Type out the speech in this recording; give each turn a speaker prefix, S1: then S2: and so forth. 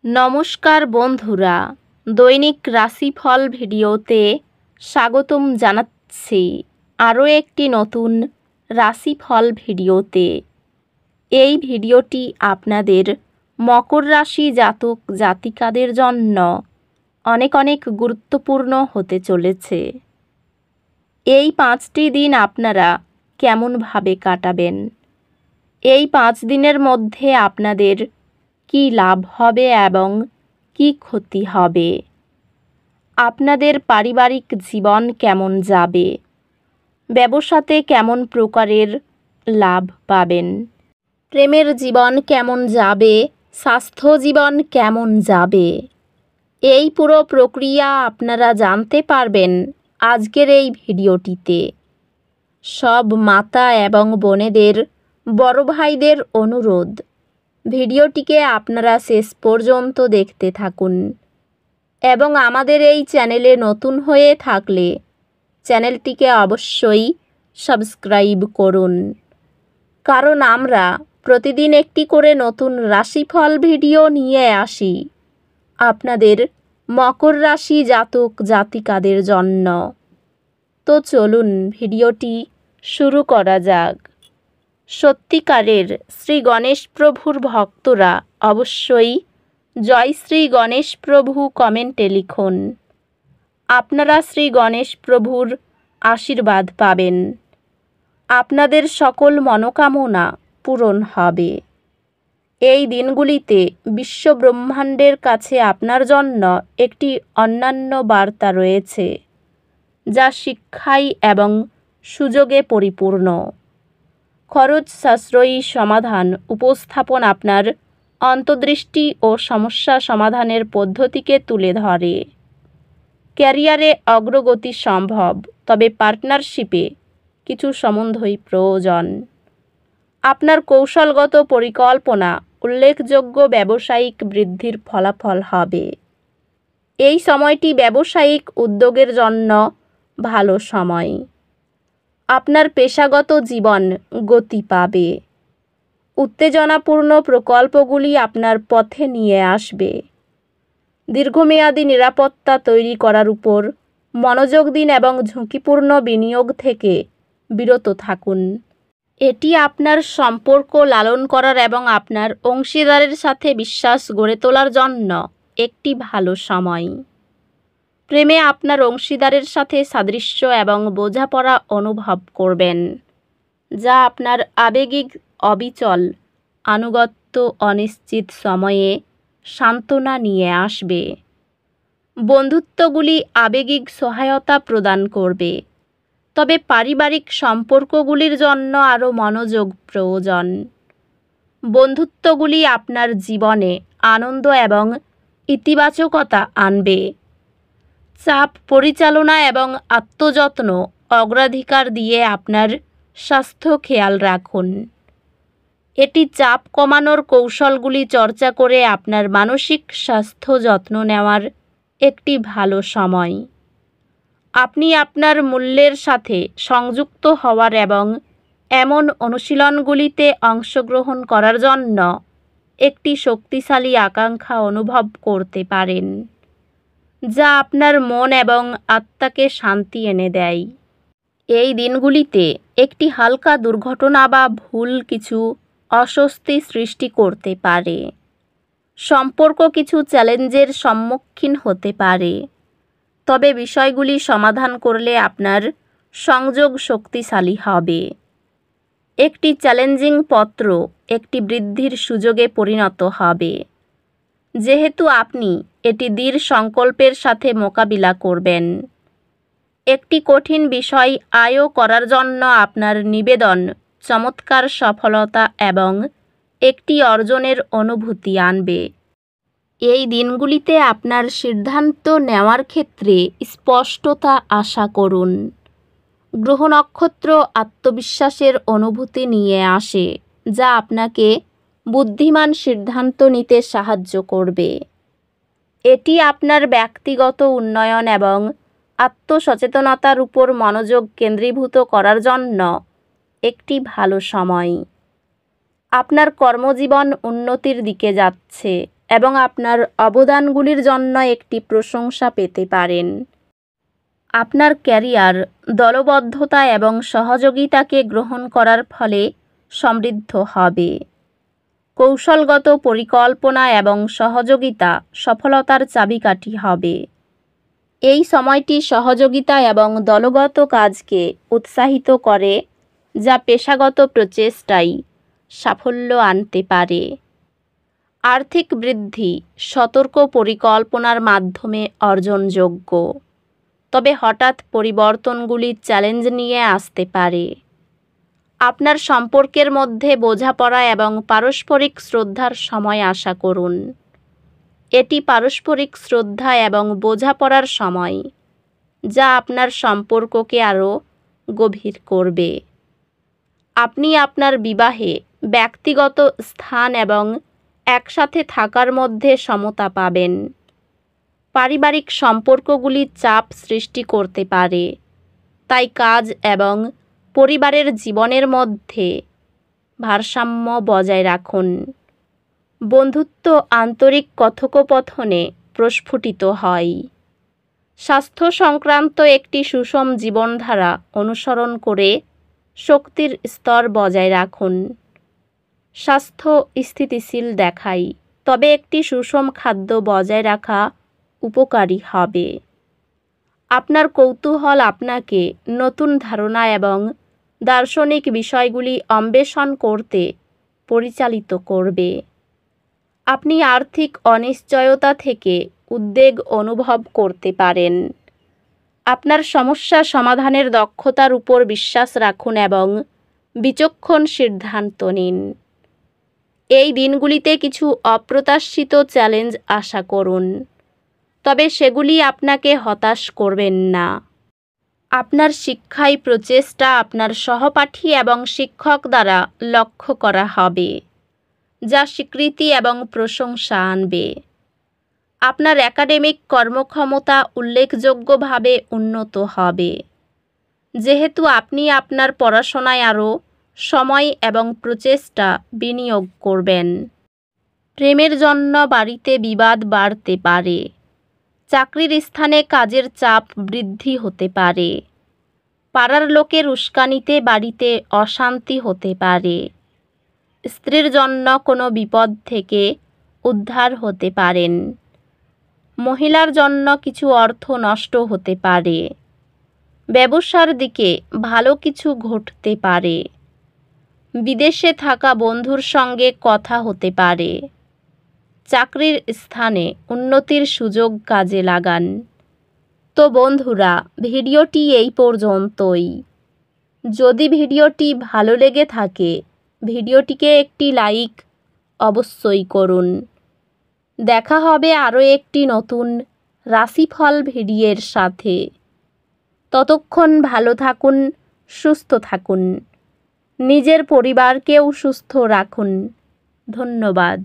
S1: নমস্কার বন্ধুরা, দৈনিক রাশিফল ভিডিওতে স্বাগতম জানাচ্ছি আরও একটি নতুন রাশিফল ভিডিওতে। এই ভিডিওটি আপনাদের মকর রাশি জাতক জাতিকাদের জন্য অনেক অনেক গুরুত্বপূর্ণ হতে চলেছে। এই 5টি দিন আপনারা কেমনভাবে কাটাবেন? এই 5 দিনের মধ্যে আপনাদের কি লাভ হবে এবং কি ক্ষতি হবে? আপনাদের পারিবারিক জীবন কেমন যাবে? ব্যবসাতে কেমন প্রকারের লাভ পাবেন? প্রেমের জীবন কেমন যাবে? স্বাস্থ্য জীবন কেমন যাবে? এই পুরো প্রক্রিয়া আপনারা জানতে পারবেন আজকের এই ভিডিওটিতে। সব মাতা এবং বোনেদের, বড় ভাইদের অনুরোধ, ভিডিওটিকে আপনারা শেষ পর্যন্ত দেখতে থাকুন এবং আমাদের এই চ্যানেলে নতুন হয়ে থাকলে চ্যানেলটিকে অবশ্যই সাবস্ক্রাইব করুন, কারণ আমরা প্রতিদিন একটি করে নতুন রাশিফল ভিডিও নিয়ে আসি আপনাদের মকর রাশি জাতক জাতিকাদের জন্য। তো চলুন ভিডিওটি শুরু করা যাক। সত্যিকারের শ্রী গণেশ প্রভুর ভক্তরা অবশ্যই জয় শ্রী গণেশ প্রভু কমেন্টে লিখুন। আপনারা শ্রী গণেশ প্রভুর আশীর্বাদ পাবেন। আপনাদের সকল মনোকামনা পূরণ হবে। এই দিনগুলিতে বিশ্বব্রহ্মাণ্ডের কাছে আপনার জন্য একটি অন্যান্য বার্তা রয়েছে, যা শিক্ষায় এবং সুযোগে পরিপূর্ণ। খরচ সাশ্রয়ী সমাধান উপস্থাপন আপনার অন্তর্দৃষ্টি ও সমস্যা সমাধানের পদ্ধতিকে তুলে ধরে। ক্যারিয়ারে অগ্রগতি সম্ভব, তবে পার্টনারশিপে কিছু সম্বন্ধই প্রয়োজন। আপনার কৌশলগত পরিকল্পনা উল্লেখযোগ্য ব্যবসায়িক বৃদ্ধির ফলাফল হবে। এই সময়টি ব্যবসায়িক উদ্যোগের জন্য ভালো সময়। আপনার পেশাগত জীবন গতি পাবে। উত্তেজনাপূর্ণ প্রকল্পগুলি আপনার পথে নিয়ে আসবে। দীর্ঘমেয়াদী নিরাপত্তা তৈরি করার উপর মনোযোগ দিন এবং ঝুঁকিপূর্ণ বিনিয়োগ থেকে বিরত থাকুন। এটি আপনার সম্পর্ক লালন করার এবং আপনার অংশীদারের সাথে বিশ্বাস গড়ে তোলার জন্য একটি ভালো সময়। প্রেমে আপনার অংশীদারের সাথে সাদৃশ্য এবং বোঝাপড়া অনুভব করবেন, যা আপনার আবেগিক অবিচল আনুগত্য অনিশ্চিত সময়ে সান্ত্বনা নিয়ে আসবে। বন্ধুত্বগুলি আবেগিক সহায়তা প্রদান করবে, তবে পারিবারিক সম্পর্কগুলির জন্য আরও মনোযোগ প্রয়োজন। বন্ধুত্বগুলি আপনার জীবনে আনন্দ এবং ইতিবাচকতা আনবে। চাপ পরিচালনা এবং আত্মযত্ন অগ্রাধিকার দিয়ে আপনার স্বাস্থ্য খেয়াল রাখুন। এটি চাপ কমানোর কৌশলগুলি চর্চা করে আপনার মানসিক স্বাস্থ্য যত্ন নেওয়ার একটি ভালো সময়। আপনি আপনার মূল্যের সাথে সংযুক্ত হওয়ার এবং এমন অনুশীলনগুলিতে অংশগ্রহণ করার জন্য একটি শক্তিশালী আকাঙ্ক্ষা অনুভব করতে পারেন, যা আপনার মন এবং আত্মাকে শান্তি এনে দেয়। এই দিনগুলিতে একটি হালকা দুর্ঘটনা বা ভুল কিছু অস্বস্তি সৃষ্টি করতে পারে। সম্পর্ক কিছু চ্যালেঞ্জের সম্মুখীন হতে পারে, তবে বিষয়গুলি সমাধান করলে আপনার সংযোগ শক্তিশালী হবে। একটি চ্যালেঞ্জিং পত্র একটি বৃদ্ধির সুযোগে পরিণত হবে, যেহেতু আপনি এটি দৃঢ় সংকল্পের সাথে মোকাবিলা করবেন। একটি কঠিন বিষয় আয় করার জন্য আপনার নিবেদন চমৎকার সফলতা এবং একটি অর্জনের অনুভূতি আনবে। এই দিনগুলিতে আপনার সিদ্ধান্ত নেওয়ার ক্ষেত্রে স্পষ্টতা আশা করুন। গ্রহ নক্ষত্র আত্মবিশ্বাসের অনুভূতি নিয়ে আসে, যা আপনাকে বুদ্ধিমান সিদ্ধান্ত নিতে সাহায্য করবে। এটি আপনার ব্যক্তিগত উন্নয়ন এবং আত্মসচেতনতার উপর মনোযোগ কেন্দ্রীভূত করার জন্য একটি ভালো সময়। আপনার কর্মজীবন উন্নতির দিকে যাচ্ছে এবং আপনার অবদানগুলির জন্য একটি প্রশংসা পেতে পারেন। আপনার ক্যারিয়ার দলবদ্ধতা এবং সহযোগিতাকে গ্রহণ করার ফলে সমৃদ্ধ হবে। কৌশলগত পরিকল্পনা এবং সহযোগিতা সফলতার চাবিকাঠি হবে। এই সময়টি সহযোগিতা এবং দলগত কাজকে উৎসাহিত করে, যা পেশাগত প্রচেষ্টায় সাফল্য আনতে পারে। আর্থিক বৃদ্ধি সতর্ক পরিকল্পনার মাধ্যমে অর্জনযোগ্য, তবে হঠাৎ পরিবর্তনগুলি চ্যালেঞ্জ নিয়ে আসতে পারে। আপনার সম্পর্কের মধ্যে বোঝাপড়া এবং পারস্পরিক শ্রদ্ধার সময় আশা করুন। এটি পারস্পরিক শ্রদ্ধা এবং বোঝাপড়ার সময়, যা আপনার সম্পর্ককে আরও গভীর করবে। আপনি আপনার বিবাহে ব্যক্তিগত স্থান এবং একসাথে থাকার মধ্যে সমতা পাবেন। পারিবারিক সম্পর্কগুলি চাপ সৃষ্টি করতে পারে, তাই কাজ এবং পরিবারের জীবনের মধ্যে ভারসাম্য বজায় রাখুন। বন্ধুত্ব আন্তরিক কথোপকথনে প্রস্ফুটিত হয়। স্বাস্থ্য সংক্রান্ত একটি সুষম জীবনধারা অনুসরণ করে শক্তির স্তর বজায় রাখুন। স্বাস্থ্য স্থিতিশীল দেখায়, তবে একটি সুষম খাদ্য বজায় রাখা উপকারী হবে। আপনার কৌতূহল আপনাকে নতুন ধারণা এবং দার্শনিক বিষয়গুলি অন্বেষণ করতে পরিচালিত করবে। আপনি আর্থিক অনিশ্চয়তা থেকে উদ্বেগ অনুভব করতে পারেন। আপনার সমস্যা সমাধানের দক্ষতার উপর বিশ্বাস রাখুন এবং বিচক্ষণ সিদ্ধান্ত নিন। এই দিনগুলিতে কিছু অপ্রত্যাশিত চ্যালেঞ্জ আশা করুন, তবে সেগুলি আপনাকে হতাশ করবেন না। আপনার শিক্ষায় প্রচেষ্টা আপনার সহপাঠী এবং শিক্ষক দ্বারা লক্ষ্য করা হবে, যা স্বীকৃতি এবং প্রশংসা আনবে। আপনার একাডেমিক কর্মক্ষমতা উল্লেখযোগ্যভাবে উন্নত হবে, যেহেতু আপনি আপনার পড়াশোনায় আরও সময় এবং প্রচেষ্টা বিনিয়োগ করবেন। প্রেমের জন্য বাড়িতে বিবাদ বাড়তে পারে। চাকরির স্থানে কাজের চাপ বৃদ্ধি হতে পারে। পাড়ার লোকের উস্কানিতে বাড়িতে অশান্তি হতে পারে। স্ত্রীর জন্য কোনো বিপদ থেকে উদ্ধার হতে পারেন। মহিলার জন্য কিছু অর্থ নষ্ট হতে পারে। ব্যবসার দিকে ভালো কিছু ঘটতে পারে। বিদেশে থাকা বন্ধুর সঙ্গে কথা হতে পারে। চাকরির স্থানে উন্নতির সুযোগ কাজে লাগান। তো বন্ধুরা, ভিডিওটি এই পর্যন্তই। যদি ভিডিওটি ভালো লেগে থাকে, ভিডিওটিকে একটি লাইক অবশ্যই করুন। দেখা হবে আরও একটি নতুন রাশিফল ভিডিওর সাথে। ততক্ষণ ভালো থাকুন, সুস্থ থাকুন, নিজের পরিবারকেও সুস্থ রাখুন। ধন্যবাদ।